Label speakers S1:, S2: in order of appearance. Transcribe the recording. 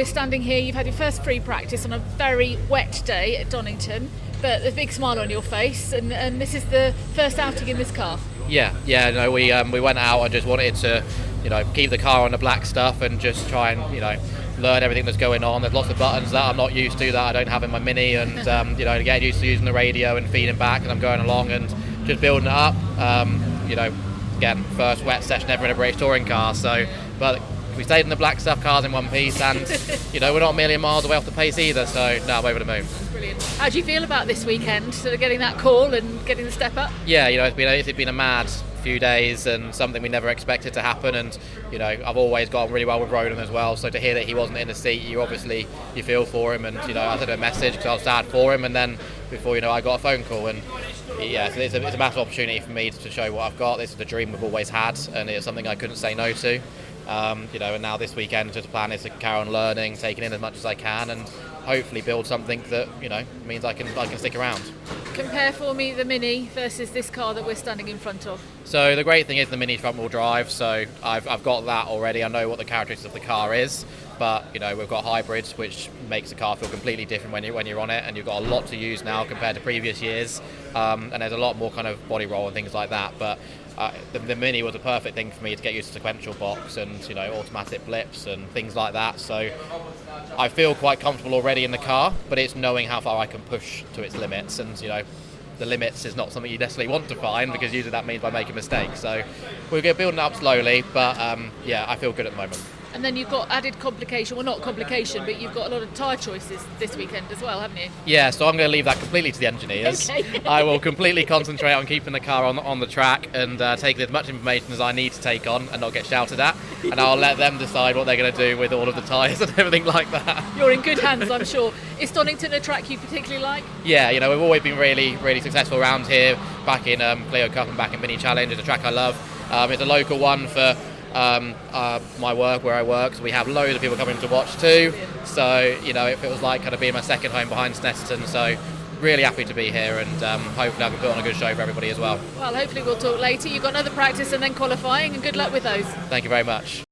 S1: we're standing here. You've had your first free practice on a very wet day at Donington, but there's a big smile on your face, and this is the first outing in this car.
S2: Yeah. No, we went out and just wanted to, keep the car on the black stuff and just try and, learn everything that's going on. There's lots of buttons that I'm not used to, that I don't have in my Mini, and get used to using the radio and feeding back, and I'm going along and just building it up. Again, first wet session ever in a British touring car, but we stayed in the black stuff, cars in one piece, and we're not a million miles away off the pace either, so no, I'm over the moon.
S1: Brilliant. How do you feel about this weekend, sort of getting that call and getting the step up?
S2: Yeah, it's been a mad few days and something we never expected to happen, and I've always got on really well with Ronan as well, so to hear that he wasn't in the seat, you feel for him, and I sent him a message because I was sad for him, and then before I got a phone call, and yeah, so it's a massive opportunity for me to show what I've got. This is the dream we've always had, and it's something I couldn't say no to. And now this weekend, just the plan is to carry on learning, taking in as much as I can, and hopefully build something that means I can stick around.
S1: Compare for me the Mini versus this car that we're standing in front of.
S2: So the great thing is the Mini's front wheel drive, so I've got that already. I know what the characteristics of the car is, but we've got hybrids, which makes the car feel completely different when you're on it, and you've got a lot to use now compared to previous years, and there's a lot more kind of body roll and things like that, but the Mini was a perfect thing for me to get used to sequential box and automatic blips and things like that, so I feel quite comfortable already in the car, but it's knowing how far I can push to its limits, and the limits is not something you necessarily want to find, because usually that means by making mistakes, so we're going to build it up slowly, but I feel good at the moment.
S1: And then you've got added complication, well, not complication, but you've got a lot of tyre choices this weekend as well, haven't you?
S2: Yeah, so I'm going to leave that completely to the engineers.
S1: Okay.
S2: I will completely concentrate on keeping the car on the track and taking as much information as I need to take on and not get shouted at, and I'll let them decide what they're going to do with all of the tyres and everything like that.
S1: You're in good hands, I'm sure. Is Donington a track you particularly like?
S2: Yeah, we've always been really, really successful around here, back in Clio Cup and back in Mini Challenge. It's a track I love. It's a local one for my work, where I work, so we have loads of people coming to watch too, so it feels like kind of being my second home behind Snetterton, so really happy to be here, and hopefully I can put on a good show for everybody as well.
S1: Well, hopefully we'll talk later. You've got another practice and then qualifying, and good luck with those.
S2: Thank you very much.